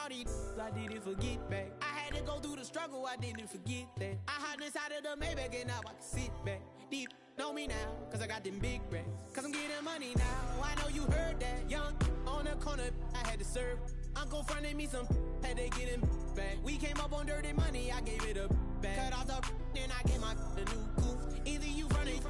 all these I didn't forget back. I had to go through the struggle, I didn't forget that. I hopped inside of the Maybach and now I can sit back. These know me now, cause I got them big racks. Cause I'm getting money now, I know you heard that. Young on the corner, I had to serve. Uncle fronted me some, had to get him back. We came up on dirty money, I gave it a back. Cut off the then I gave my a new coupe. Either you running,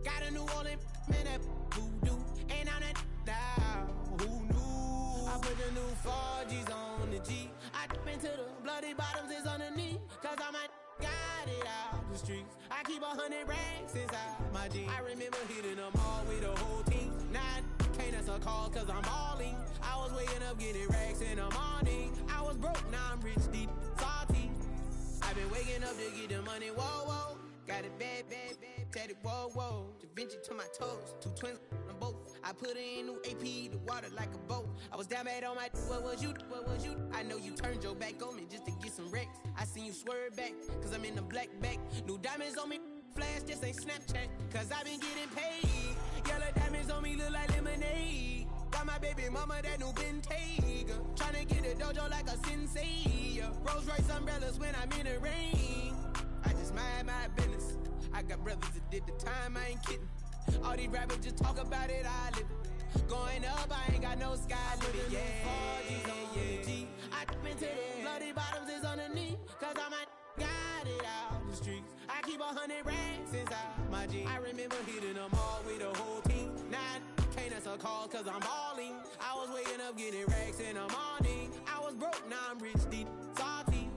got a New Orleans, man, that voodoo. Ain't on that now, who knew? I put the new 4Gs on the G. I dip into the bloody bottoms is underneath. Cause I might got it out the streets. I keep 100 racks inside my jeans. I remember hitting them all with the whole team. Now can't answer call cause I'm balling. I was waking up getting racks in the morning. I was broke, now I'm rich, deep, salty. I've been waking up to get the money, whoa, whoa. Got it bad, bad, bad, tatted, whoa, whoa. Da Vinci to my toes, 2 twins on both. I put in new AP, the water like a boat. I was down bad on my, what was you? I know you turned your back on me just to get some wrecks. I seen you swerve back, cause I'm in the black back. New diamonds on me, flash, this ain't Snapchat. Cause I been getting paid. Yellow diamonds on me look like lemonade. Got my baby mama that new Bentayga. Tryna get a dojo like a sensei. Rolls Royce umbrellas when I'm in the rain. I just mind my business. I got brothers that did the time, I ain't kidding. All these rappers just talk about it, I live it. Going up, I ain't got no sky limit. Yeah, 4Gs on the G. I dip into the bloody bottoms is underneath. Cause I might got it out the streets. I keep 100 racks inside my jeans. I remember hitting them all with the whole team. Now can't answer calls cause I'm balling. I was waking up getting racks in the morning. I was broke, now I'm rich, deep, salty.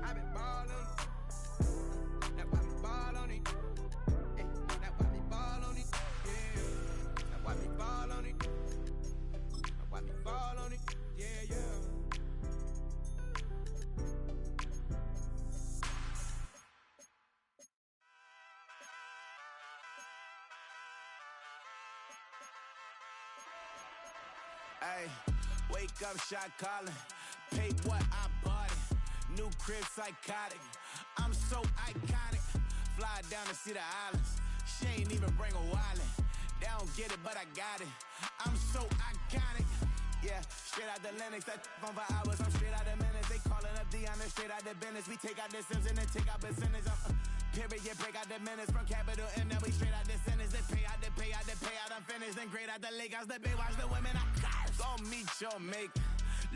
I've been ballin'. Now why me ball on it? Now why me ball on it? Yeah. Now why me ball on it? Now why me ball on it? Yeah, yeah. Ay, wake up, shot calling. Pay what I bought it. New crib psychotic. I'm so iconic. Fly down to see the islands. She ain't even bring a wallet. They don't get it, but I got it. I'm so iconic. Yeah, straight out the Lennox. That phone for hours. I'm straight out the minutes. They calling up Dion. Straight out the business. We take out the Sims and then take out percentage. Period, break out the minutes from capital M. Now we straight out the sentence. They pay out, they pay out, they pay out. I'm finished. Then great out the lake house. The bay watch the women. I curse. Go meet your maker.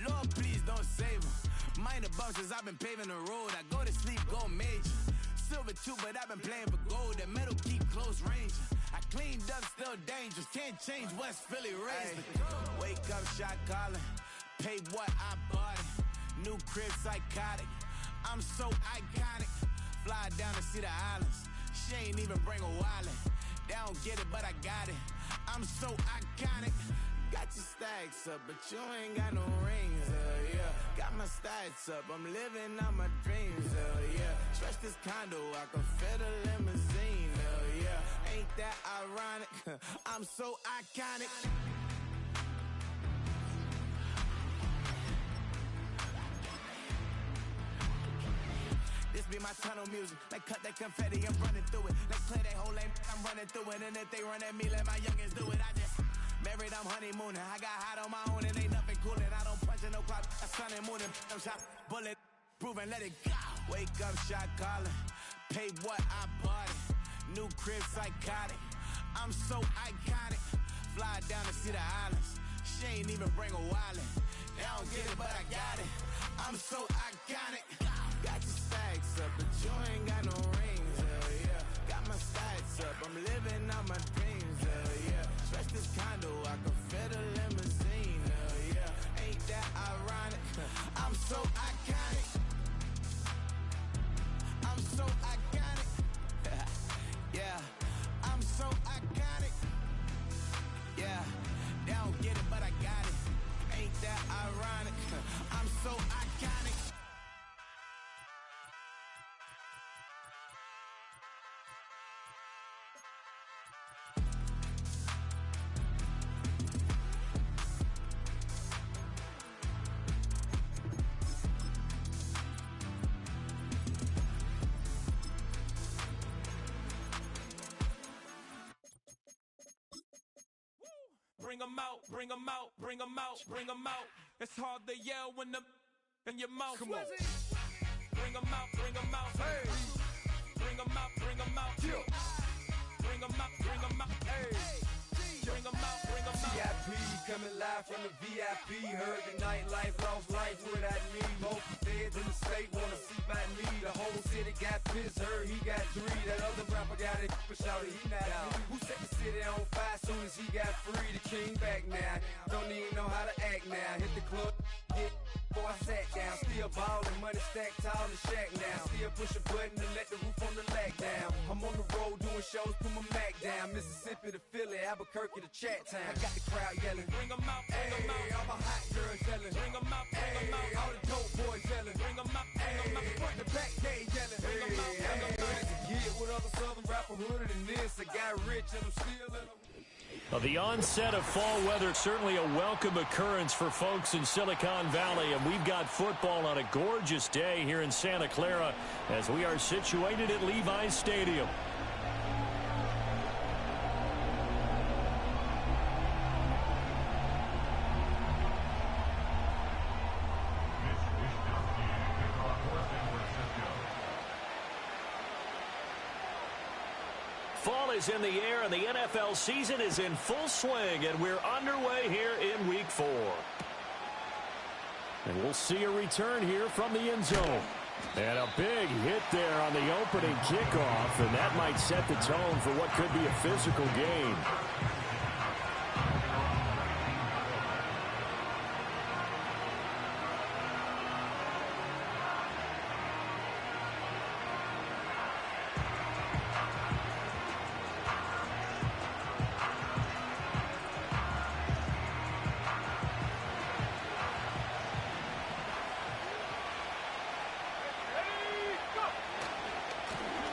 Lord, please don't save them. Minor bumps as I've been paving the road. I go to sleep, go major. Silver too, but I've been playing for gold. The metal keep close range. I cleaned up, still dangerous. Can't change West Philly raised. Wake up, shot calling. Pay what I bought it. New crib psychotic. I'm so iconic. Fly down to see the islands. She ain't even bring a wallet. They don't get it, but I got it. I'm so iconic. Got your stacks up, but you ain't got no rings, yeah. Got my stats up, I'm living out my dreams, yeah. Stretch this condo, I can fit a limousine, yeah. Ain't that ironic? I'm so iconic. This be my tunnel music. Like cut that confetti, I'm running through it. Like clear that whole lane, I'm running through it. And if they run at me, let my youngins do it. I just married, I'm honeymooning. I got hot on my own and ain't nothing coolin'. I don't punch in no clock, a sun and moon. I'm shot, bullet, proven, let it go. Wake up, shot calling. Pay what I bought it. New crib psychotic. I'm so iconic. Fly down to see the islands. She ain't even bring a wallet. They don't get it, but I got it. I'm so iconic. Got your stacks up, but you ain't got no rings, yeah. Got my stats up, I'm living out my dreams, yeah. Stretch this condo, I can fit a limousine, yeah. Ain't that ironic? I'm so iconic. I'm so iconic. Yeah, I'm so iconic. Yeah, they don't get it, but I got it. Ain't that ironic? I'm so iconic. bring them out, bring them out, bring them out, bring them out. It's hard to yell when the in your mouth. Come on. Bring them out, bring them out. Hey. Bring them out, bring them out. Yeah. Bring them out, bring them out. Hey. Bring them out, bring them out. VIP coming live from the VIP. Heard the nightlife, lost life without me. Most feds in the state wanna see by me. The whole city got pissed, heard he got 3. That other rapper got it, but shouted he not out. Who set the city on fire soon as he got free? The king back now. Don't even know how to act now. Hit the club, hit. Boy, I sat down, still ballin', money stacked tall in the shack now. Still push a button to let the roof on the lag down. I'm on the road doing shows, put my Mac down. Mississippi to Philly, Albuquerque to Chat Town. I got the crowd yelling, bring them out, bring them out. All my hot girls yelling, bring them out, bring them out. All the dope boys yelling, bring them out, bring them out. Front the back gate yelling, bring them out, bring them out. To get with other southern rapper hooded than this. I got rich and I'm still in them. The onset of fall weather, certainly a welcome occurrence for folks in Silicon Valley, and we've got football on a gorgeous day here in Santa Clara as we are situated at Levi's Stadium. Fall is in the air, and the NFL season is in full swing, and we're underway here in Week 4. And we'll see a return here from the end zone. And a big hit there on the opening kickoff, and that might set the tone for what could be a physical game.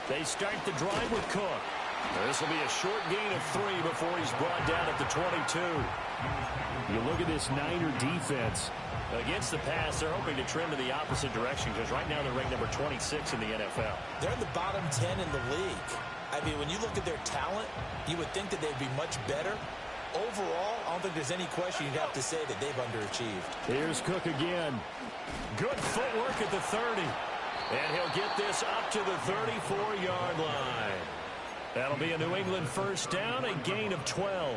They start the drive with Cook. This will be a short gain of 3 before he's brought down at the 22. You look at this Niner defense. Against the pass, they're hoping to trend to the opposite direction because right now they're ranked number 26 in the NFL. They're in the bottom 10 in the league. I mean, when you look at their talent, you would think that they'd be much better. Overall, I don't think there's any question you'd have to say that they've underachieved. Here's Cook again. Good footwork at the 30. And he'll get this up to the 34-yard line. That'll be a New England first down, a gain of 12.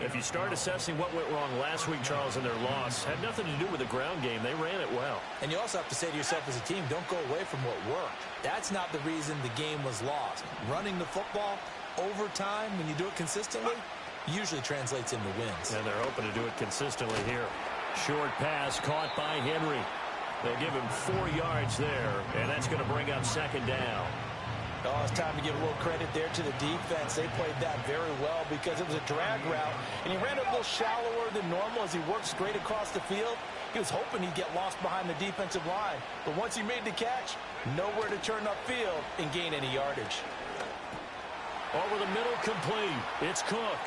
If you start assessing what went wrong last week, Charles, in their loss, had nothing to do with the ground game. They ran it well. And you also have to say to yourself as a team, don't go away from what worked. That's not the reason the game was lost. Running the football over time, when you do it consistently, usually translates into wins. And they're hoping to do it consistently here. Short pass caught by Henry. They'll give him 4 yards there, and that's going to bring up second down. Oh, it's time to give a little credit there to the defense. They played that very well because it was a drag route, and he ran it a little shallower than normal as he worked straight across the field. He was hoping he'd get lost behind the defensive line, but once he made the catch, nowhere to turn upfield and gain any yardage. Over the middle, complete. It's Cook.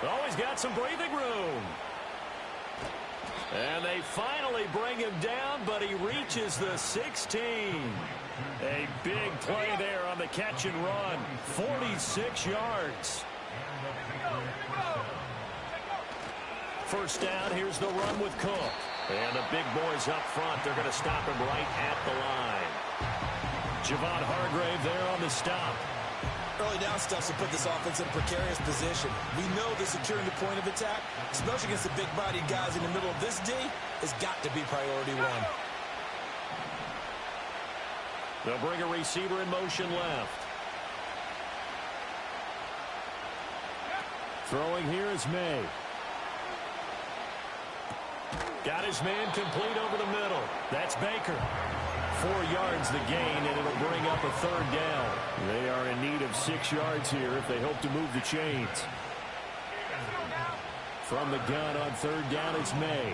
Oh, he's got some breathing room. And they finally bring him down, but he reaches the 16. A big play there on the catch and run. 46 yards. First down, here's the run with Cook. And the big boys up front, they're going to stop him right at the line. Javon Hargrave there on the stop. Early down stuff to put this offense in a precarious position. We know that securing the point of attack, especially against the big-bodied guys in the middle of this D, has got to be priority 1. They'll bring a receiver in motion left. Throwing here is May. Got his man complete over the middle. That's Baker. 4 yards the gain, and it'll bring up a third down. They are in need of 6 yards here if they hope to move the chains. From the gun on third down is May.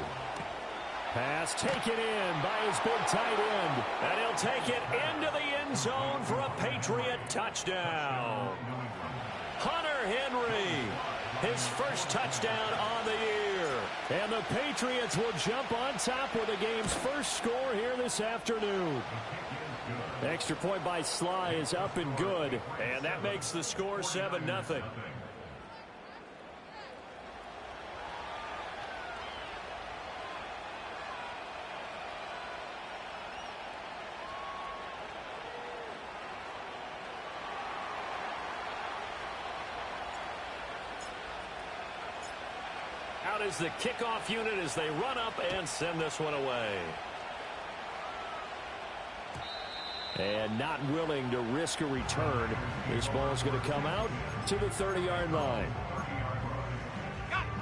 Pass taken in by his big tight end. And he'll take it into the end zone for a Patriot touchdown. Hunter Henry, his first touchdown on the year. And the Patriots will jump on top with the game's first score here this afternoon. Extra point by Sly is up and good. And that makes the score 7-0. out as the kickoff unit as they run up and send this one away. And not willing to risk a return. This ball's going to come out to the 30-yard line.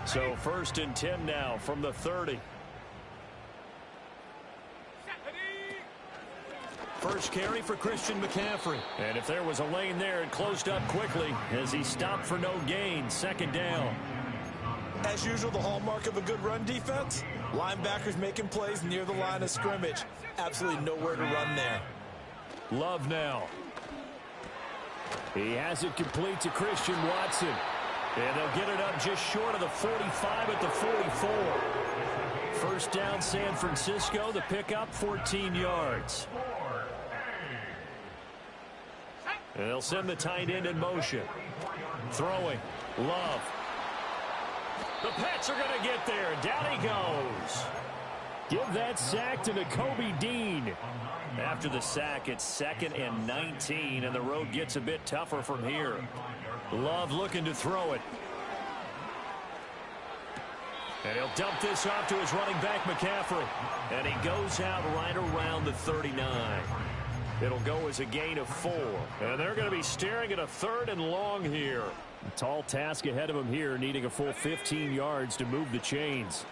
So 1st and 10 now from the 30. First carry for Christian McCaffrey. And if there was a lane there, it closed up quickly as he stopped for no gain. 2nd down. As usual, the hallmark of a good run defense, linebackers making plays near the line of scrimmage. Absolutely nowhere to run there. Love now. He has it complete to Christian Watson. And they'll get it up just short of the 45 at the 44. 1st down, San Francisco. The pickup, 14 yards. And they'll send the tight end in motion. Throwing. Love. The Pats are going to get there. Down he goes. Give that sack to Nakobe Dean. After the sack, it's 2nd and 19, and the road gets a bit tougher from here. Love looking to throw it. And he'll dump this off to his running back, McCaffrey. And he goes out right around the 39. It'll go as a gain of 4. And they're going to be staring at a 3rd and long here. A tall task ahead of him here, needing a full 15 yards to move the chains.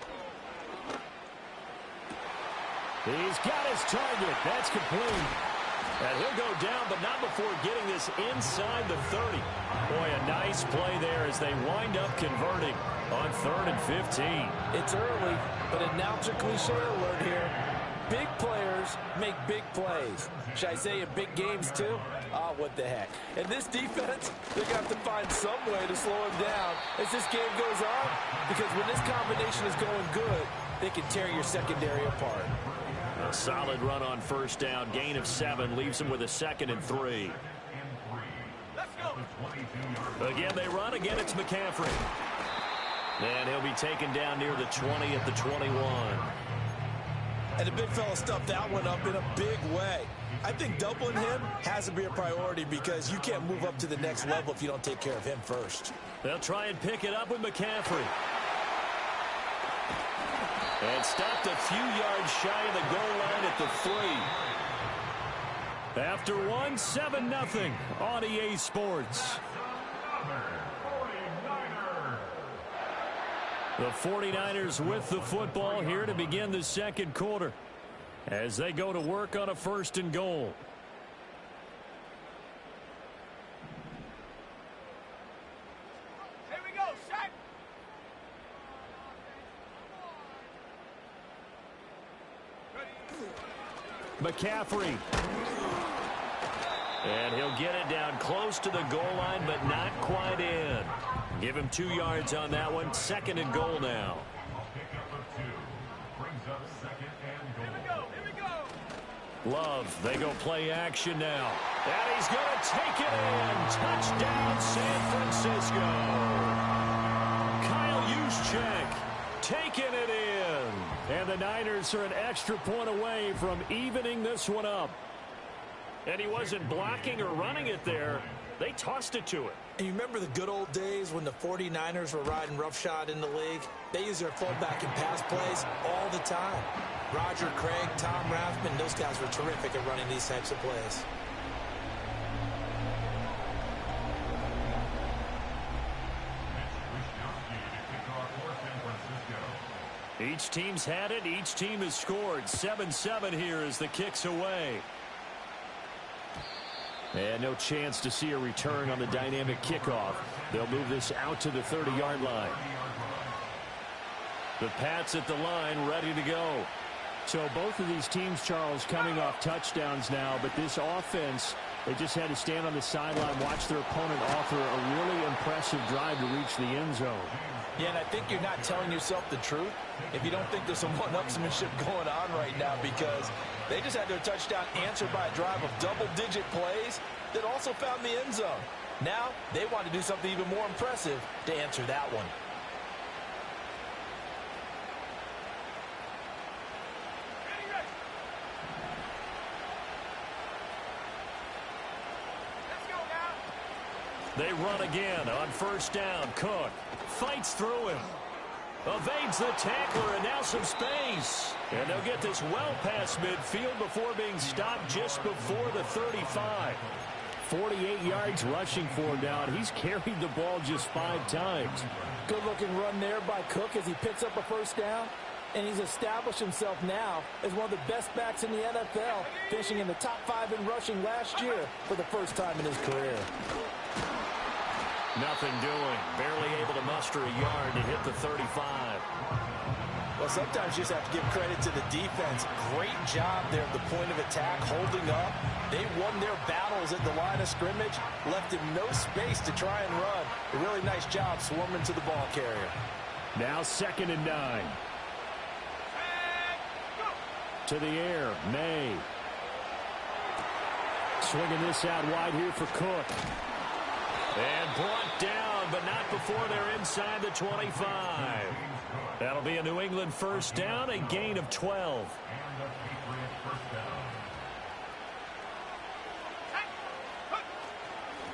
He's got his target. That's complete. And he'll go down, but not before getting this inside the 30. Boy, a nice play there as they wind up converting on 3rd and 15. It's early, but announcer cliche alert here. Big players make big plays. Should I say in big games too? Ah, what the heck. And this defense, they're going to have to find some way to slow him down as this game goes on. Because when this combination is going good, they can tear your secondary apart. A solid run on 1st down. Gain of 7 leaves him with a 2nd and 3. Let's go. Again, they run. Again, it's McCaffrey. And he'll be taken down near the 20 at the 21. And the big fella stuffed that one up in a big way. I think doubling him has to be a priority because you can't move up to the next level if you don't take care of him first. They'll try and pick it up with McCaffrey. And stopped a few yards shy of the goal line at the 3. After 1, 7-0 on EA Sports. The 49ers with the football here to begin the 2nd quarter as they go to work on a 1st and goal. Here we go, Shaq. McCaffrey. And he'll get it down close to the goal line, but not quite in. Give him 2 yards on that one. 2nd and goal now. Love, they go play action now. And he's going to take it in. Touchdown, San Francisco. Kyle Juszczyk taking it in. And the Niners are an extra point away from evening this one up. And he wasn't blocking or running it there. They tossed it to him. And you remember the good old days when the 49ers were riding roughshod in the league? They used their fullback in pass plays all the time. Roger Craig, Tom Rathman, those guys were terrific at running these types of plays. Each team's had it. Each team has scored. 7-7 here as the kick's away. And no chance to see a return on the dynamic kickoff. They'll move this out to the 30-yard line. The Pats at the line, ready to go. So both of these teams, Charles, coming off touchdowns now, but this offense, they just had to stand on the sideline, watch their opponent offer a really impressive drive to reach the end zone. Yeah, and I think you're not telling yourself the truth if you don't think there's some one-upsmanship going on right now, because they just had their touchdown answered by a drive of double-digit plays that also found the end zone. Now they want to do something even more impressive to answer that one. They run again on 1st down. Cook fights through him. Evades the tackler, and now some space. And they'll get this well past midfield before being stopped just before the 35. 48 yards rushing for him now, and he's carried the ball just 5 times. Good-looking run there by Cook as he picks up a first down. And he's established himself now as one of the best backs in the NFL, finishing in the top 5 in rushing last year for the first time in his career. Nothing doing. Barely able to muster a yard to hit the 35. Well, sometimes you just have to give credit to the defense. Great job there at the point of attack, holding up. They won their battles at the line of scrimmage, left him no space to try and run. A really nice job swarming to the ball carrier. Now 2nd and 9. To the air, May. Swinging this out wide here for Cook. And brought down, but not before they're inside the 25. That'll be a New England first down, a gain of 12.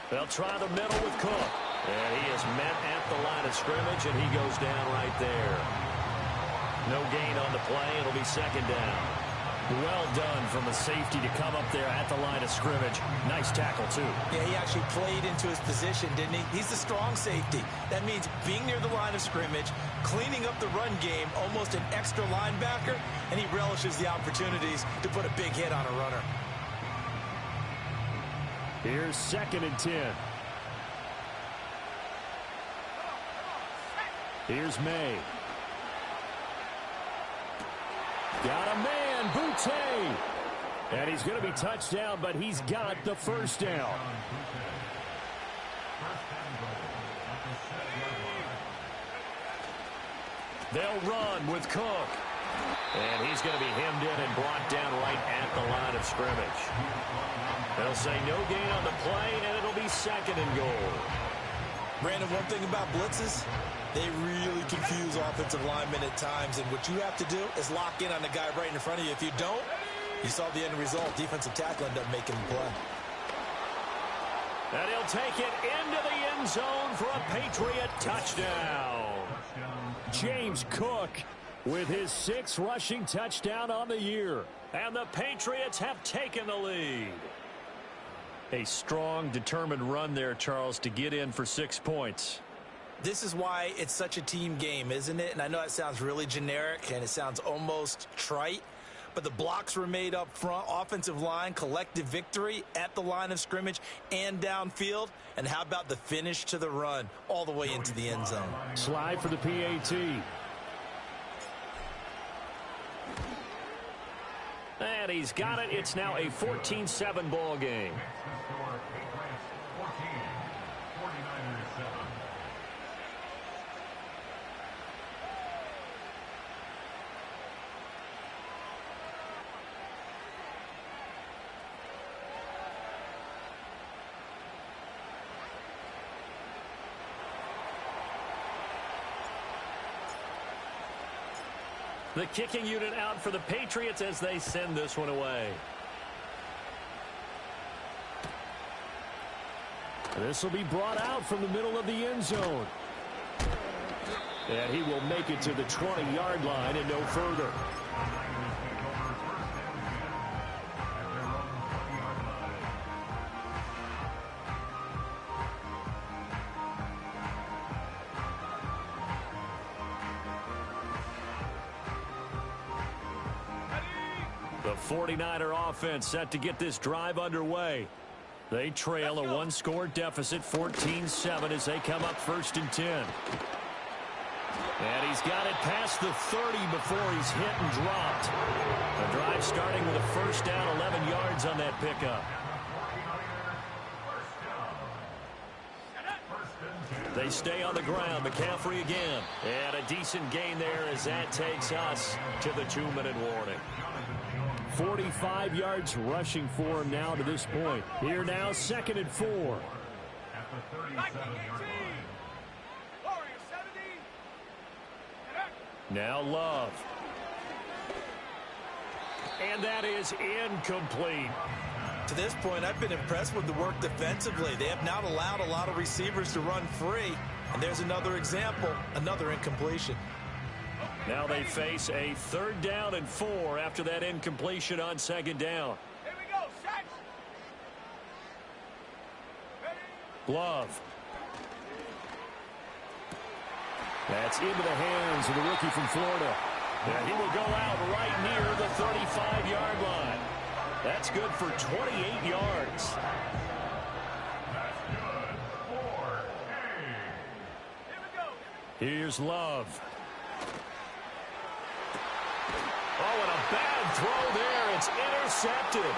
They'll try the middle with Cook. And he is met at the line of scrimmage, and he goes down right there. No gain on the play. It'll be 2nd down. Well done from the safety to come up there at the line of scrimmage. Nice tackle, too. Yeah, he actually played into his position, didn't he? He's the strong safety. That means being near the line of scrimmage, cleaning up the run game, almost an extra linebacker, and he relishes the opportunities to put a big hit on a runner. Here's 2nd and 10. Here's May. Got a man, Boutte. And he's going to be touched down, but he's got the first down. They'll run with Cook. And he's going to be hemmed in and brought down right at the line of scrimmage. They'll say no gain on the play, and it'll be 2nd and goal. Brandon, one thing about blitzes, they really confuse offensive linemen at times, and what you have to do is lock in on the guy right in front of you. If you don't, you saw the end result. Defensive tackle ended up making the play. And he'll take it into the end zone for a Patriot touchdown. James Cook with his 6th rushing touchdown on the year. And the Patriots have taken the lead. A strong, determined run there, Charles, to get in for 6 points. This is why it's such a team game, isn't it? And I know it sounds really generic and it sounds almost trite, but the blocks were made up front, offensive line, collective victory at the line of scrimmage and downfield. And how about the finish to the run all the way into the end zone? Slide for the PAT. And he's got it. It's now a 14-7 ball game. The kicking unit out for the Patriots as they send this one away. This will be brought out from the middle of the end zone. And he will make it to the 20-yard line and no further. The 49er offense set to get this drive underway. They trail a one-score deficit, 14-7, as they come up 1st and 10. And he's got it past the 30 before he's hit and dropped. The drive starting with a first down, 11 yards on that pickup. They stay on the ground. McCaffrey again. And a decent gain there as that takes us to the 2-minute warning. 45 yards rushing for him now to this point. Here now, 2nd and 4. Now Love. And that is incomplete. To this point, I've been impressed with the work defensively. They have not allowed a lot of receivers to run free. And there's another example, another incompletion. Now they face a 3rd down and 4 after that incompletion on 2nd down. Here we go, set. Love. That's into the hands of the rookie from Florida. And he will go out right near the 35-yard line. That's good for 28 yards. Here's Love. Oh, and a bad throw there. It's intercepted.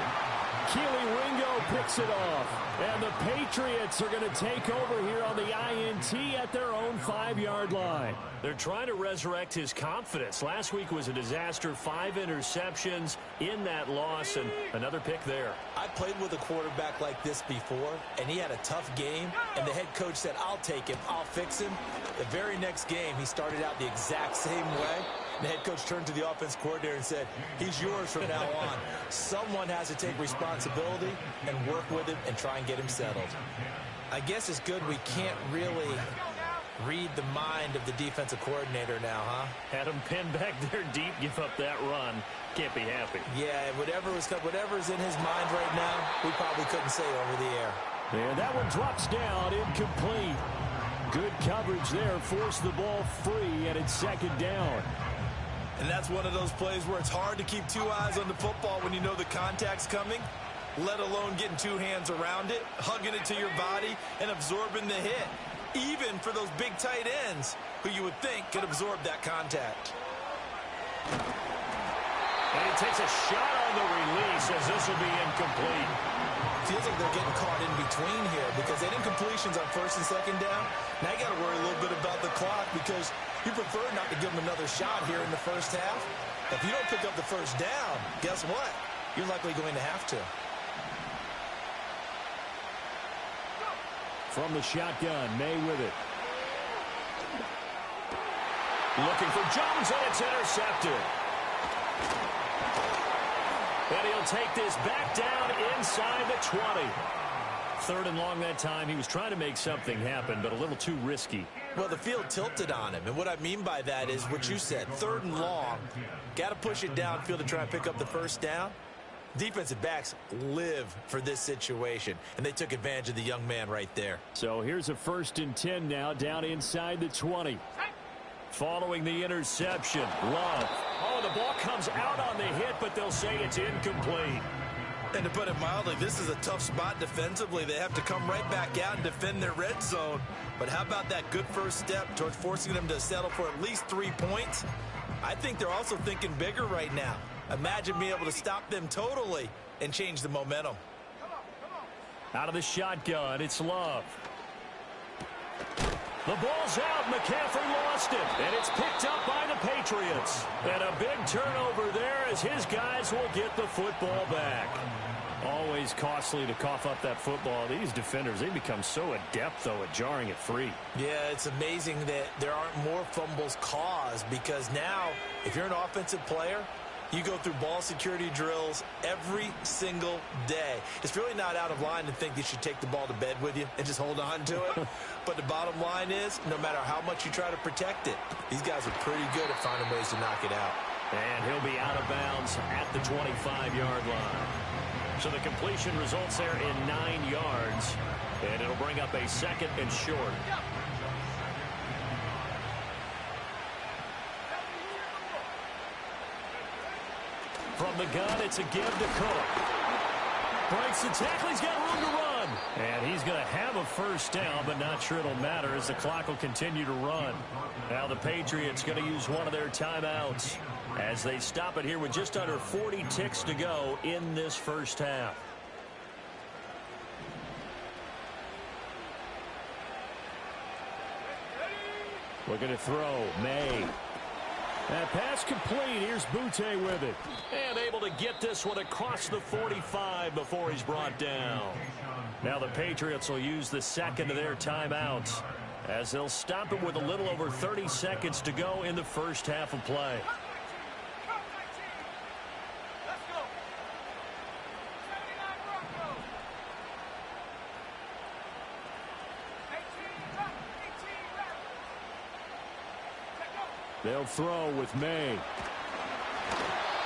Keely Ringo picks it off. And the Patriots are going to take over here on the INT at their own 5-yard line. They're trying to resurrect his confidence. Last week was a disaster. 5 interceptions in that loss, and another pick there. I played with a quarterback like this before, and he had a tough game, and the head coach said, I'll take him, I'll fix him. The very next game, he started out the exact same way. The head coach turned to the offense coordinator and said, he's yours from now on. Someone has to take responsibility and work with him and try and get him settled. I guess it's good we can't really read the mind of the defensive coordinator now, huh? Had him pinned back there deep, give up that run. Can't be happy. Yeah, whatever's in his mind right now, we probably couldn't say over the air. And that one drops down, incomplete. Good coverage there, forced the ball free, and it's 2nd down. And that's one of those plays where it's hard to keep 2 eyes on the football when you know the contact's coming, let alone getting 2 hands around it, hugging it to your body, and absorbing the hit, even for those big tight ends who you would think could absorb that contact. And he takes a shot on the release as this will be incomplete. Feels like they're getting caught in between here because they did incompletions on 1st and 2nd down. Now you got to worry a little bit about the clock because you prefer not to give them another shot here in the 1st half. If you don't pick up the 1st down, guess what? You're likely going to have to. From the shotgun, May with it. Looking for Jones, and it's intercepted. And he'll take this back down inside the 20. 3rd and long that time. He was trying to make something happen, but a little too risky. Well, the field tilted on him, and what I mean by that is what you said. 3rd and long. Got to push it downfield to try and pick up the 1st down. Defensive backs live for this situation, and they took advantage of the young man right there. So here's a 1st and 10 now, down inside the 20. Following the interception, Love. Oh, the ball comes out on the hit, but they'll say it's incomplete. And to put it mildly, this is a tough spot defensively. They have to come right back out and defend their red zone. But how about that good first step towards forcing them to settle for at least 3 points? I think they're also thinking bigger right now. Imagine being able to stop them totally and change the momentum. Out of the shotgun, it's Love. The ball's out. McCaffrey lost it. And it's picked up by the Patriots. And a big turnover there as his guys will get the football back. Always costly to cough up that football. These defenders, they become so adept, though, at jarring it free. Yeah, it's amazing that there aren't more fumbles caused because now, if you're an offensive player, you go through ball security drills every single day. It's really not out of line to think you should take the ball to bed with you and just hold on to it. But the bottom line is, no matter how much you try to protect it, these guys are pretty good at finding ways to knock it out. And he'll be out of bounds at the 25-yard line. So the completion results there in 9 yards. And it'll bring up a 2nd and short. From the gun, it's a give to Cook. Breaks the tackle. He's got room to run. And he's going to have a 1st down, but not sure it'll matter as the clock will continue to run. Now the Patriots going to use one of their timeouts as they stop it here with just under 40 ticks to go in this 1st half. Looking to throw. May. That pass complete. Here's Butte with it. And able to get this one across the 45 before he's brought down. Now the Patriots will use the 2nd of their timeouts as they'll stop it with a little over 30 seconds to go in the 1st half of play. They'll throw with May.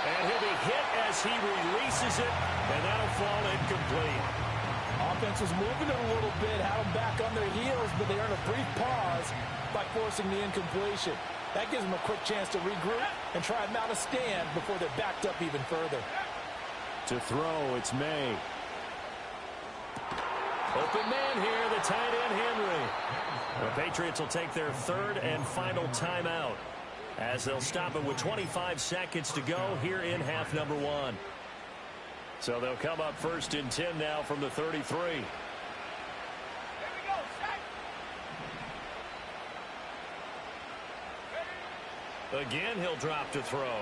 And he'll be hit as he releases it, and that'll fall incomplete. Offense was moving it a little bit, had them back on their heels, but they earned a brief pause by forcing the incompletion. That gives them a quick chance to regroup and try and mount a stand before they're backed up even further. To throw, it's May. Open man here, the tight end Henry. The Patriots will take their third and final timeout as they'll stop it with 25 seconds to go here in half number 1. So they'll come up first and 10 now from the 33. Again, he'll drop to throw.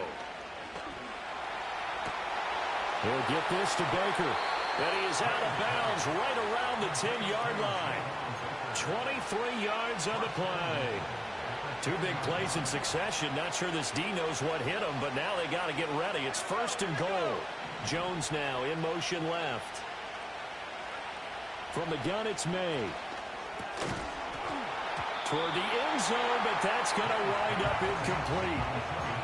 He'll get this to Baker. And he is out of bounds right around the 10-yard line. 23 yards on the play. 2 big plays in succession. Not sure this D knows what hit him, but now they got to get ready. It's first and goal. Jones now in motion left. From the gun, it's May. Toward the end zone, but that's going to wind up incomplete.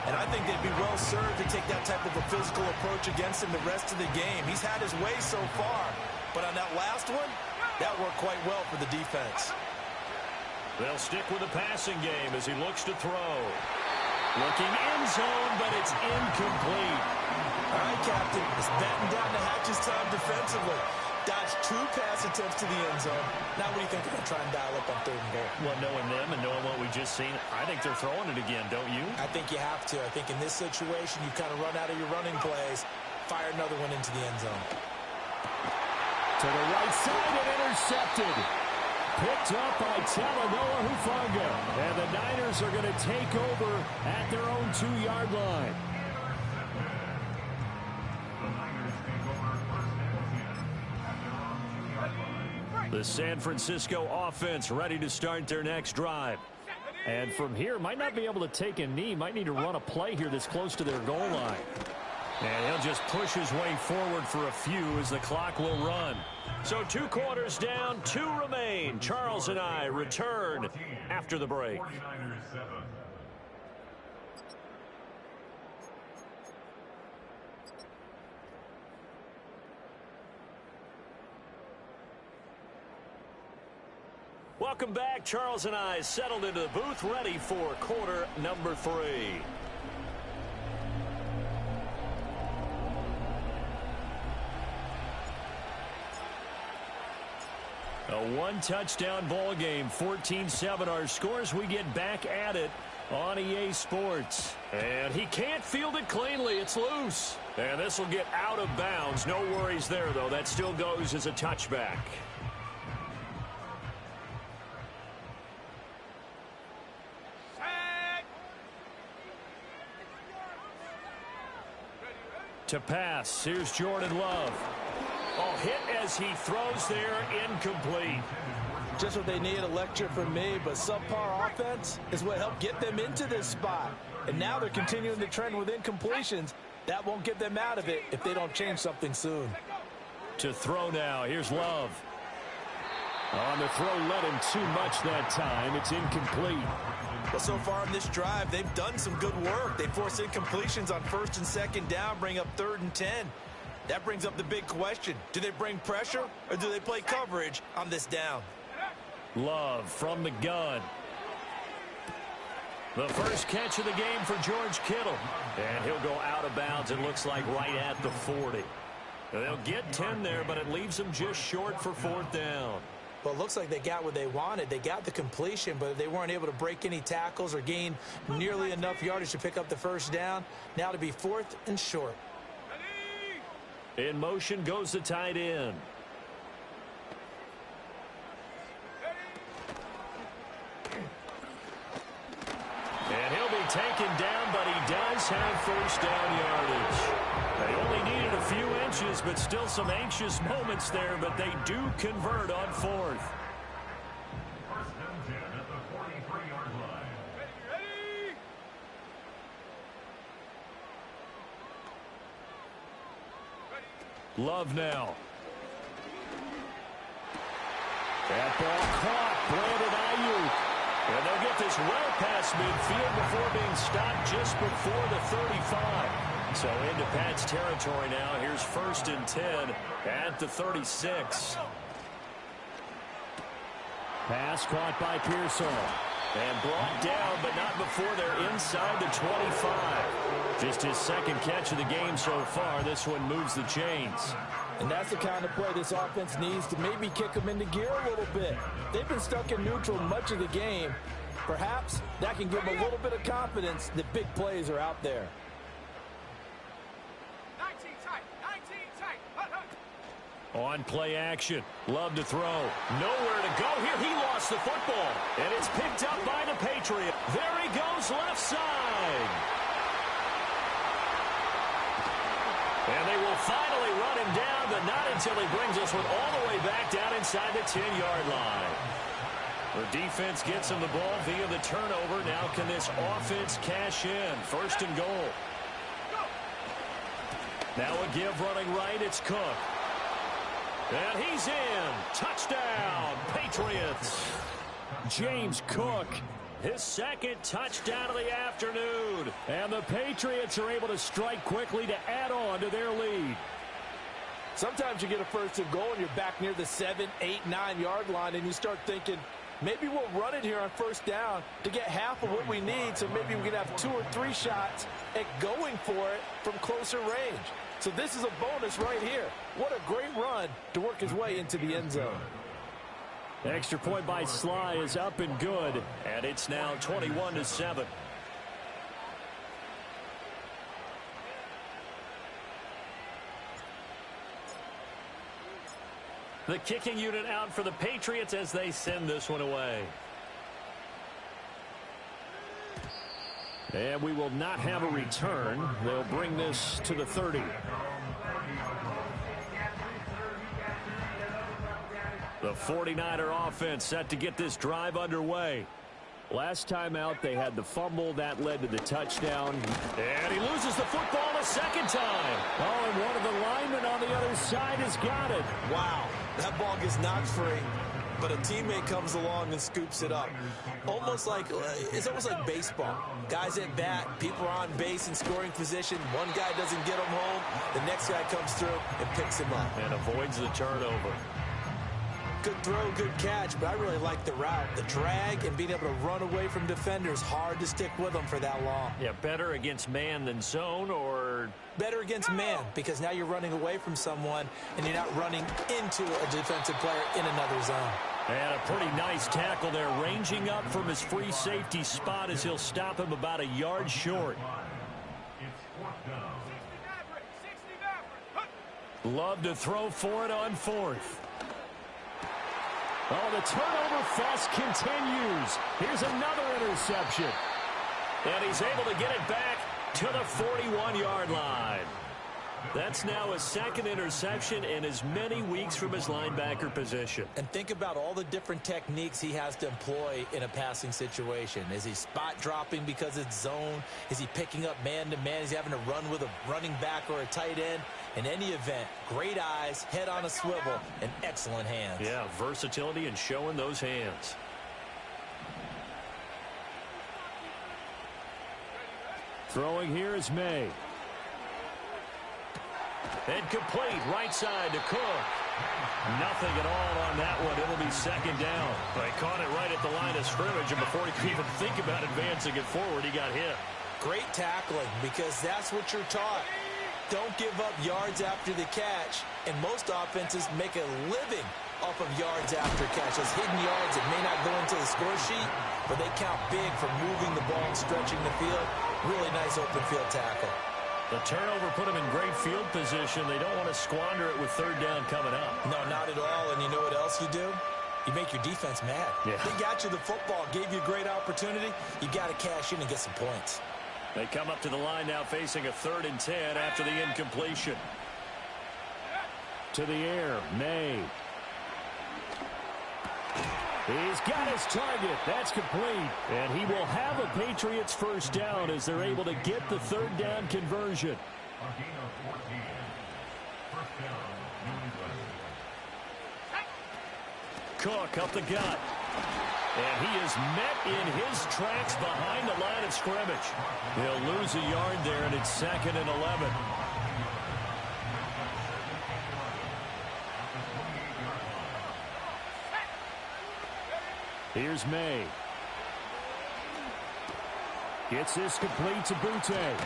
And I think they'd be well served to take that type of a physical approach against him the rest of the game. He's had his way so far, but on that last one, that worked quite well for the defense. They'll stick with the passing game as he looks to throw. Looking end zone, but it's incomplete. All right, Captain, it's batten down the hatches time defensively. Dodged 2 pass attempts to the end zone. Now what do you think they're going to try and dial up on third and goal? Well, knowing them and knowing what we just seen, I think they're throwing it again, don't you? I think you have to. I think in this situation, you kind of run out of your running plays, fire another one into the end zone. To the right side and intercepted. Picked up by Talanoa Hufanga. And the Niners are going to take over at their own 2-yard line. The San Francisco offense ready to start their next drive. And from here, might not be able to take a knee. Might need to run a play here that's close to their goal line. And he'll just push his way forward for a few as the clock will run. So 2 quarters down, 2 remain. Charles and I return after the break. Welcome back. Charles and I settled into the booth, ready for quarter number 3. A 1-touchdown ball game, 14-7 our scores. We get back at it on EA Sports. And he can't field it cleanly. It's loose. And this will get out of bounds. No worries there, though. That still goes as a touchback. To pass, here's Jordan Love. Oh, hit as he throws there, incomplete. Just what they need, a lecture from me, but subpar offense is what helped get them into this spot. And now they're continuing the trend with incompletions. That won't get them out of it if they don't change something soon. To throw now, here's Love. On the throw, led him too much that time. It's incomplete. Well, so far in this drive, they've done some good work. They force incompletions on 1st and 2nd down, bring up 3rd and 10. That brings up the big question. Do they bring pressure or do they play coverage on this down? Love from the gun. The first catch of the game for George Kittle. And he'll go out of bounds, it looks like, right at the 40. They'll get 10 there, but it leaves them just short for 4th down. Well, it looks like they got what they wanted. They got the completion, but they weren't able to break any tackles or gain nearly enough yardage to pick up the 1st down. Now to be 4th and short. In motion goes the tight end. And he'll be taken down, but he does have 1st down yardage. They only needed a few inches, but still some anxious moments there, but they do convert on 4th. First and 10 at the 43-yard line. Ready? Love now. That ball caught. Brandon Ayuk. And they'll get the goes well past midfield before being stopped just before the 35. So into Pat's territory now. Here's 1st and 10 at the 36. Pass caught by Pearsall. And brought down, but not before they're inside the 25. Just his second catch of the game so far. This one moves the chains. And that's the kind of play this offense needs to maybe kick them into gear a little bit. They've been stuck in neutral much of the game. Perhaps that can give them a little bit of confidence that big plays are out there. 19 tight, 19 tight. On play action. Love to throw. Nowhere to go here. He lost the football. And it's picked up by the Patriot. There he goes left side. And they will finally run him down, but not until he brings us one all the way back down inside the 10-yard line. The defense gets him the ball via the turnover. Now can this offense cash in? 1st and goal. Now a give running right. It's Cook. And he's in. Touchdown, Patriots. James Cook. His second touchdown of the afternoon. And the Patriots are able to strike quickly to add on to their lead. Sometimes you get a 1st and goal and you're back near the 7, 8, 9-yard line and you start thinking, maybe we'll run it here on 1st down to get half of what we need, so maybe we can have 2 or 3 shots at going for it from closer range. So this is a bonus right here. What a great run to work his way into the end zone. Extra point by Sly is up and good. And it's now 21-7. The kicking unit out for the Patriots as they send this one away. And we will not have a return. They'll bring this to the 30. The 49er offense set to get this drive underway. Last time out, they had the fumble. That led to the touchdown. And he loses the football a second time. Oh, and one of the linemen on the other side has got it. Wow, that ball gets knocked free, but a teammate comes along and scoops it up. It's almost like baseball. Guys at bat, people are on base in scoring position. One guy doesn't get him home. The next guy comes through and picks him up. And avoids the turnover. Good throw, good catch, but I really like the route. The drag and being able to run away from defenders, hard to stick with them for that long. Yeah, better against man than zone, or? Better against man, because now you're running away from someone and you're not running into a defensive player in another zone. And a pretty nice tackle there, ranging up from his free safety spot as he'll stop him about a yard short. Love to throw for it on 4th. Oh, the turnover fest continues. Here's another interception. And he's able to get it back to the 41-yard line. That's now his second interception in as many weeks from his linebacker position. And think about all the different techniques he has to employ in a passing situation. Is he spot dropping because it's zone? Is he picking up man-to-man? Is he having to run with a running back or a tight end? In any event, great eyes, head on a swivel, and excellent hands. Yeah, versatility and showing those hands. Throwing here is May. And complete, right side to Cook. Nothing at all on that one. It'll be 2nd down. They caught it right at the line of scrimmage, and before he could even think about advancing it forward, he got hit. Great tackling, because that's what you're taught. Don't give up yards after the catch, and most offenses make a living off of yards after catch. Those hidden yards that may not go into the score sheet, but they count big for moving the ball and stretching the field. Really nice open field tackle. The turnover put them in great field position. They don't want to squander it with 3rd down coming up. No, not at all. And you know what else you do? You make your defense mad. Yeah. They got you the football, gave you a great opportunity. You got to cash in and get some points. They come up to the line now facing a 3rd and 10 after the incompletion. To the air, May. He's got his target. That's complete. And he will have a Patriots 1st down as they're able to get the 3rd down conversion. Cook up the gut. And he is met in his tracks behind the line of scrimmage. He'll lose a yard there, and it's 2nd and 11. Here's May. Gets this complete to Butte.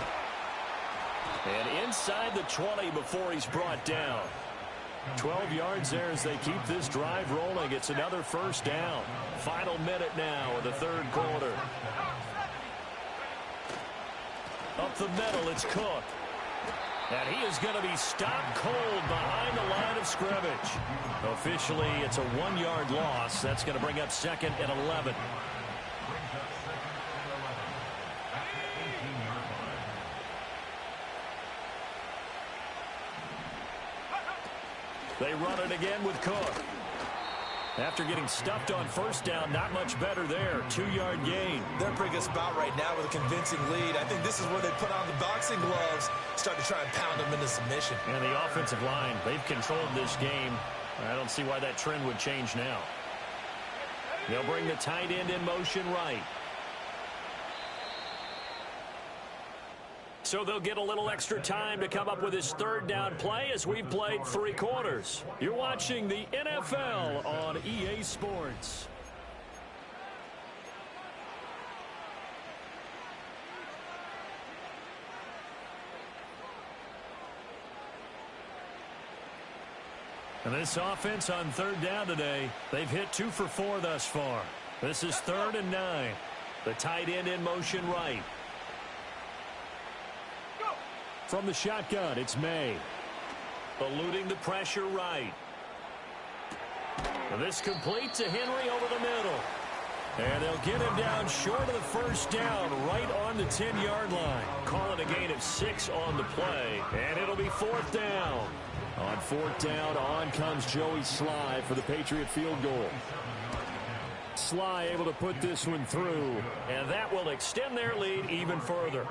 And inside the 20 before he's brought down. 12 yards there as they keep this drive rolling. It's another first down. Final minute now of the third quarter. Up the middle, it's Cook. And he is going to be stopped cold behind the line of scrimmage. Officially, it's a 1-yard loss. That's going to bring up 2nd and 11. They run it again with Cook. After getting stuffed on first down, not much better there. 2-yard gain. They're in a pretty good spot right now with a convincing lead. I think this is where they put on the boxing gloves, start to try and pound them into submission. And the offensive line, they've controlled this game. I don't see why that trend would change now. They'll bring the tight end in motion right. So they'll get a little extra time to come up with his third down play as we've played 3 quarters. You're watching the NFL on EA Sports. And this offense on third down today, they've hit 2 for 4 thus far. This is 3rd and 9. The tight end in motion right. From the shotgun, it's May. Eluding the pressure right. And this complete to Henry over the middle. And they'll get him down short of the first down, right on the 10-yard line. Call it a gain of 6 on the play, and it'll be 4th down. On 4th down, on comes Joey Sly for the Patriot field goal. Sly able to put this one through, and that will extend their lead even further.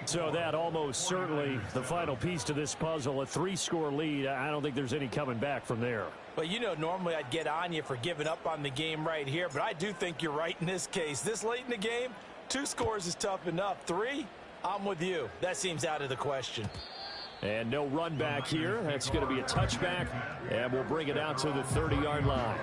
So that almost certainly the final piece to this puzzle, a 3-score lead. I don't think there's any coming back from there. Well, you know, normally I'd get on you for giving up on the game right here, but I do think you're right in this case. This late in the game, 2 scores is tough enough. 3, I'm with you. That seems out of the question. And no run back here. That's going to be a touchback, and we'll bring it out to the 30-yard line.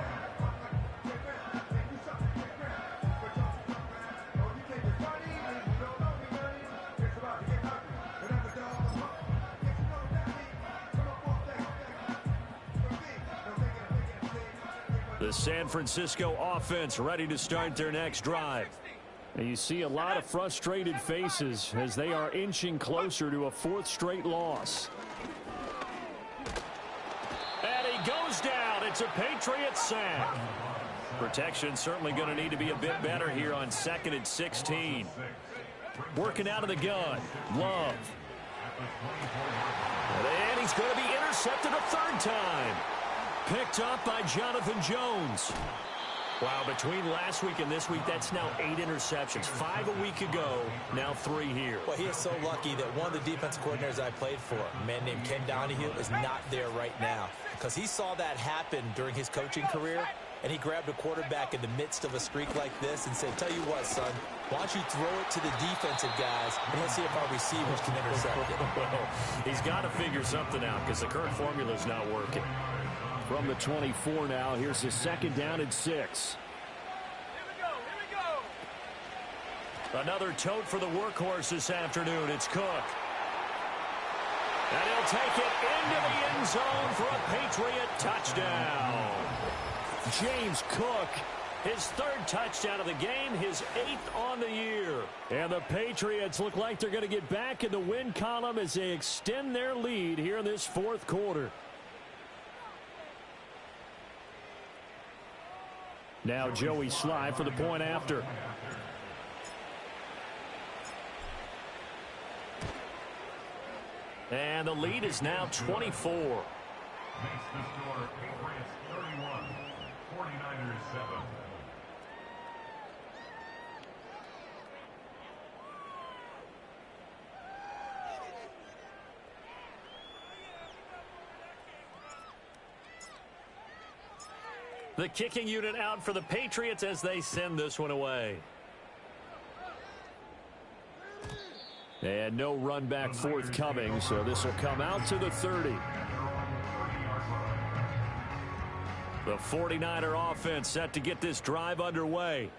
The San Francisco offense ready to start their next drive. And you see a lot of frustrated faces as they are inching closer to a 4th straight loss. And he goes down. It's a Patriot sack. Protection certainly going to need to be a bit better here on 2nd and 16. Working out of the gun. Love. And he's going to be intercepted a 3rd time. Picked up by Jonathan Jones. Wow, between last week and this week, that's now 8 interceptions. 5 a week ago, now 3 here. Well, he is so lucky that one of the defensive coordinators I played for, a man named Ken Donahue, is not there right now. Because he saw that happen during his coaching career, and he grabbed a quarterback in the midst of a streak like this and said, tell you what, son, why don't you throw it to the defensive guys, and let's see if our receivers can intercept it. Well, he's got to figure something out because the current formula is not working. From the 24 now, here's the 2nd down and 6. Here we go. Another tote for the workhorse this afternoon. It's Cook. And he'll take it into the end zone for a Patriot touchdown. James Cook, his 3rd touchdown of the game, his 8th on the year. And the Patriots look like they're going to get back in the win column as they extend their lead here in this 4th quarter. Now Joey Sly for the point after. And the lead is now 24. Makes the score Patriots 31, 49ers 7. The kicking unit out for the Patriots as they send this one away. And no run back forthcoming, so this will come out to the 30. The 49er offense set to get this drive underway.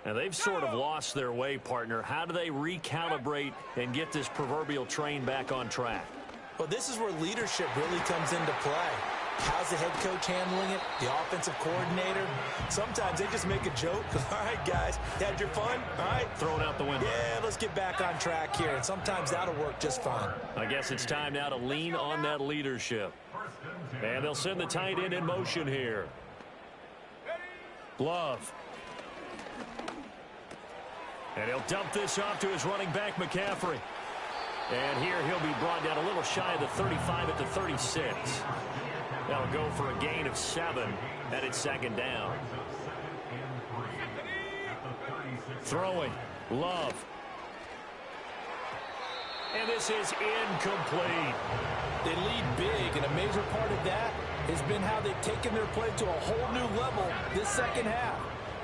And they've sort of lost their way, partner. How do they recalibrate and get this proverbial train back on track? Well, this is where leadership really comes into play. How's the head coach handling it? The offensive coordinator? Sometimes they just make a joke. All right, guys, had your fun? All right. Throw it out the window. Yeah, let's get back on track here. And sometimes that'll work just fine. I guess it's time now to lean on that leadership. And they'll send the tight end in motion here. Love. And he'll dump this off to his running back, McCaffrey. And here he'll be brought down a little shy of the 35 at the 36. That'll go for a gain of 7, and it's second down. Throwing. Love. And this is incomplete. They lead big, and a major part of that has been how they've taken their play to a whole new level this second half.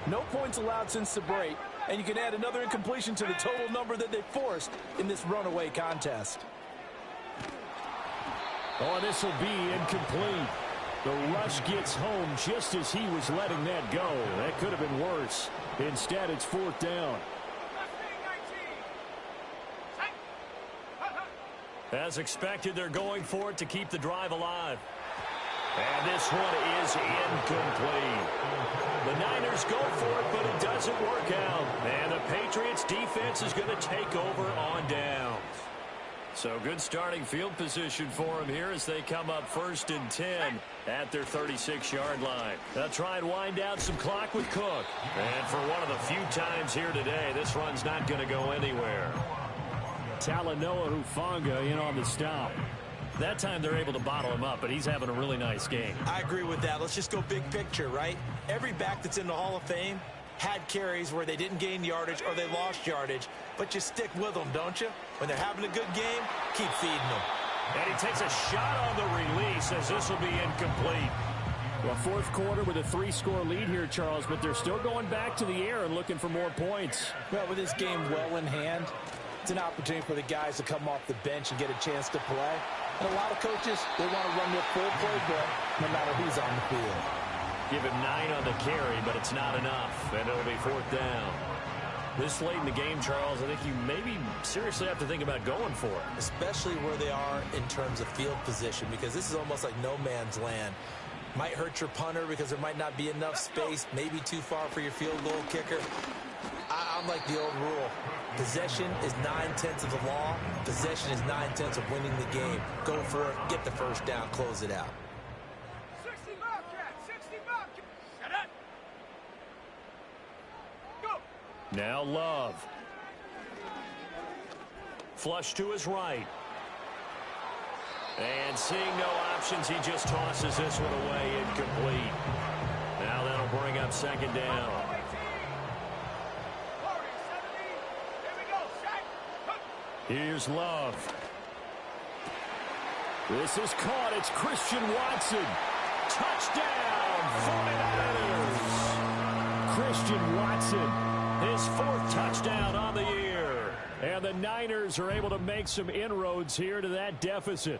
No points allowed since the break, and you can add another incompletion to the total number that they forced in this runaway contest. Oh, this will be incomplete. The rush gets home just as he was letting that go. That could have been worse. Instead, it's fourth down. As expected, they're going for it to keep the drive alive. And this one is incomplete. The Niners go for it, but it doesn't work out. And the Patriots defense is going to take over on downs. So good starting field position for them here as they come up 1st and 10 at their 36-yard line. They'll try and wind down some clock with Cook. And for one of the few times here today, this run's not going to go anywhere. Talanoa Hufanga in on the stop. That time they're able to bottle him up, but he's having a really nice game. I agree with that. Let's just go big picture, right? Every back that's in the Hall of Fame had carries where they didn't gain yardage or they lost yardage, but you stick with them, don't you? When they're having a good game, keep feeding them. And he takes a shot on the release as this will be incomplete. Well, fourth quarter with a 3-score lead here, Charles, but they're still going back to the air and looking for more points. Well, with this game well in hand, it's an opportunity for the guys to come off the bench and get a chance to play. And a lot of coaches, they want to run their full playbook no matter who's on the field. Give him 9 on the carry, but it's not enough, and it'll be fourth down. This late in the game, Charles, I think you maybe seriously have to think about going for it. Especially where they are in terms of field position, because this is almost like no man's land. Might hurt your punter because there might not be enough space, maybe too far for your field goal kicker. I'm like the old rule. Possession is 9/10 of the law. Possession is 9/10 of winning the game. Go for it, get the first down, close it out. 60 Bobcat, 60 Bobcat. Shut up. Go. Now Love. Flush to his right. And seeing no options, he just tosses this one away incomplete. Now that'll bring up second down. Here's Love. This is caught. It's Christian Watson. Touchdown, 49ers. Christian Watson, his 4th touchdown on the year. And the Niners are able to make some inroads here to that deficit.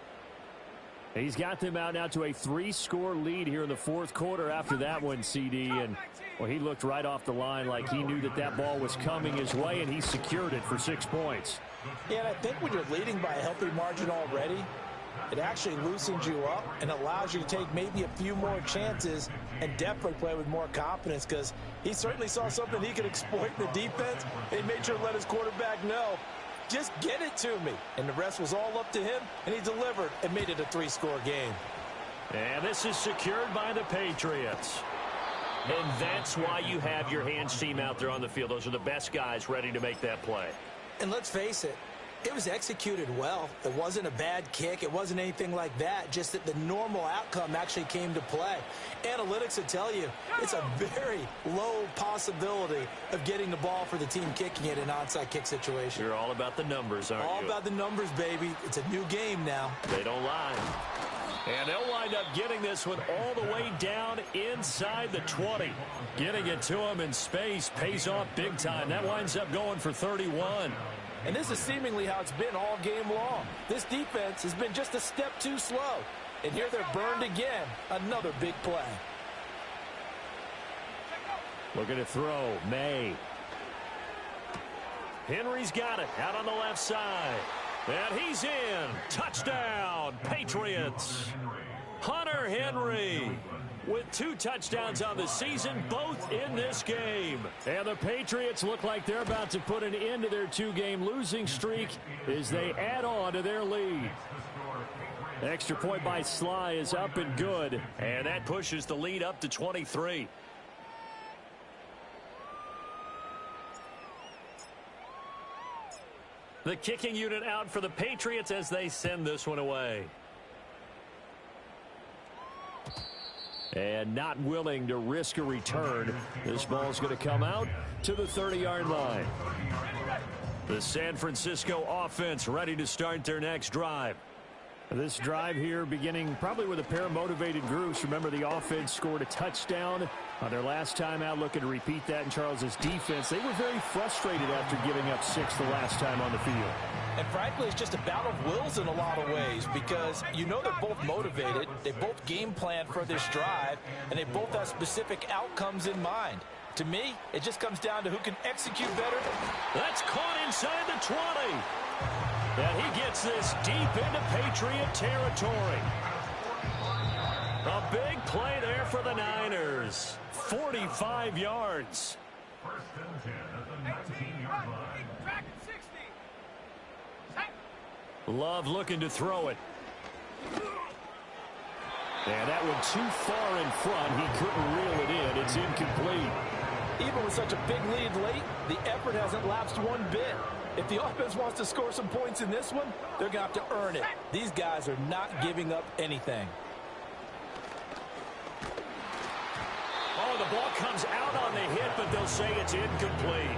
He's got them out now to a 3-score lead here in the 4th quarter after that one, CD. And, well, he looked right off the line like he knew that that ball was coming his way, and he secured it for 6 points. Yeah, and I think when you're leading by a healthy margin already, it actually loosens you up and allows you to take maybe a few more chances and definitely play with more confidence, because he certainly saw something he could exploit in the defense, and he made sure to let his quarterback know, just get it to me. And the rest was all up to him, and he delivered and made it a 3-score game. And this is secured by the Patriots. And that's why you have your hands team out there on the field. Those are the best guys ready to make that play. And let's face it, it was executed well. It wasn't a bad kick. It wasn't anything like that. Just that the normal outcome actually came to play. Analytics will tell you it's a very low possibility of getting the ball for the team kicking it in an onside kick situation. You're all about the numbers, aren't you? All about the numbers, baby. It's a new game now. They don't lie. And they'll wind up getting this one all the way down inside the 20. Getting it to him in space pays off big time. That winds up going for 31. And this is seemingly how it's been all game long. This defense has been just a step too slow. And here they're burned again. Another big play. Looking to throw. May. Henry's got it out on the left side. And he's in. Touchdown, Patriots. Hunter Henry with 2 touchdowns on the season, both in this game. And the Patriots look like they're about to put an end to their 2-game losing streak as they add on to their lead. Extra point by Sly is up and good, and that pushes the lead up to 23. The kicking unit out for the Patriots as they send this one away. And not willing to risk a return. This ball's going to come out to the 30-yard line. The San Francisco offense ready to start their next drive. This drive here beginning probably with a pair of motivated groups. Remember, the offense scored a touchdown on their last time out, looking to repeat that in Charles's defense. They were very frustrated after giving up 6 the last time on the field. And frankly, it's just a battle of wills in a lot of ways because you know they're both motivated. They both game plan for this drive, and they both have specific outcomes in mind. To me, it just comes down to who can execute better. That's caught inside the 20. And he gets this deep into Patriot territory. A big play there for the Niners. 45 yards. First and 10 at the 19-yard line. Love looking to throw it. And that one too far in front. He couldn't reel it in. It's incomplete. Even with such a big lead late, the effort hasn't lapsed one bit. If the offense wants to score some points in this one, they're going to have to earn it. These guys are not giving up anything. Oh, the ball comes out on the hit, but they'll say it's incomplete.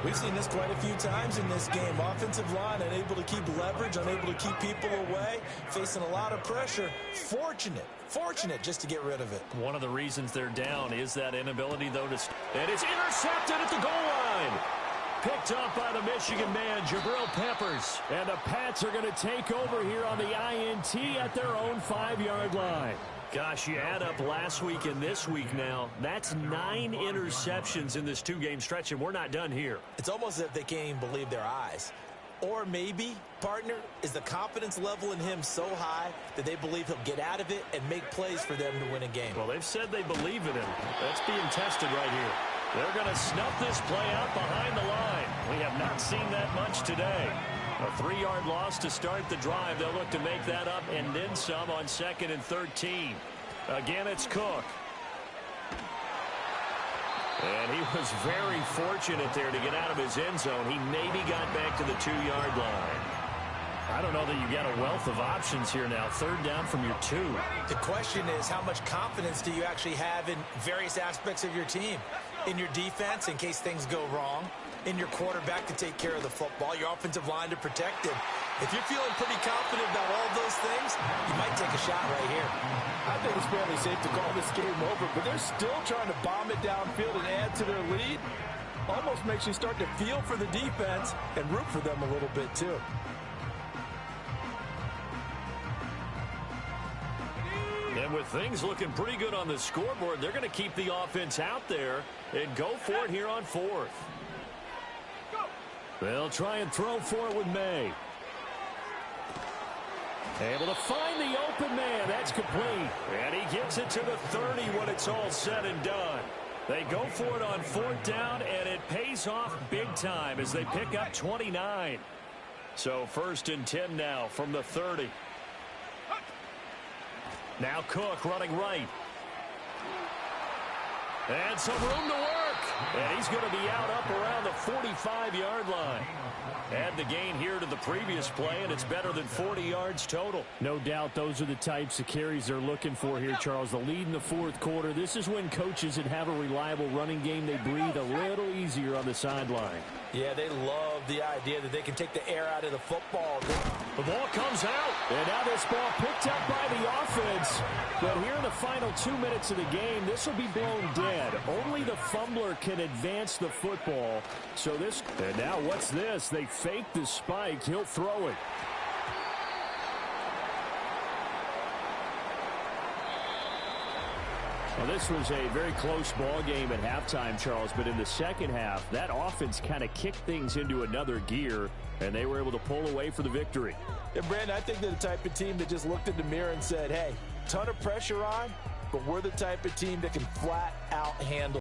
We've seen this quite a few times in this game. Offensive line unable to keep leverage, unable to keep people away, facing a lot of pressure. Fortunate just to get rid of it. One of the reasons they're down is that inability, though, to... And it's intercepted at the goal line. Picked up by the Michigan man, Jabril Peppers. And the Pats are going to take over here on the INT at their own 5-yard line. Gosh, you add up last week and this week now. That's 9 interceptions in this 2-game stretch, and we're not done here. It's almost as if they can't even believe their eyes. Or maybe, partner, is the confidence level in him so high that they believe he'll get out of it and make plays for them to win a game. Well, they've said they believe in him. That's being tested right here. They're going to snuff this play out behind the line. We have not seen that much today. A 3-yard loss to start the drive. They'll look to make that up and then some on 2nd and 13. Again, it's Cook. And he was very fortunate there to get out of his end zone. He maybe got back to the 2-yard line. I don't know that you got a wealth of options here now. 3rd down from your 2. The question is, how much confidence do you actually have in various aspects of your team? In your defense, in case things go wrong. In your quarterback to take care of the football. Your offensive line to protect him. If you're feeling pretty confident about all those things, you might take a shot right here. I think it's fairly safe to call this game over, but they're still trying to bomb it downfield and add to their lead. Almost makes you start to feel for the defense and root for them a little bit too. And with things looking pretty good on the scoreboard, they're going to keep the offense out there and go for it here on 4th. They'll try and throw for it with May. Able to find the open man. That's complete. And he gets it to the 30 when it's all said and done. They go for it on 4th down, and it pays off big time as they pick up 29. So 1st and 10 now from the 30. Now Cook running right. And some room to work. And he's going to be out up around the 45-yard line. Add the gain here to the previous play, and it's better than 40 yards total. No doubt those are the types of carries they're looking for here, Charles. The lead in the fourth quarter. This is when coaches that have a reliable running game, they breathe a little easier on the sideline. Yeah, they love the idea that they can take the air out of the football. The ball comes out. And now this ball picked up by the offense. But here in the final 2 minutes of the game, this will be blown dead. Only the fumbler can advance the football. So this, and now what's this? They fake the spike. He'll throw it. Well, this was a very close ball game at halftime, Charles, but in the second half, that offense kind of kicked things into another gear, and they were able to pull away for the victory. And, Brandon, I think they're the type of team that just looked in the mirror and said, hey, ton of pressure on, but we're the type of team that can flat out handle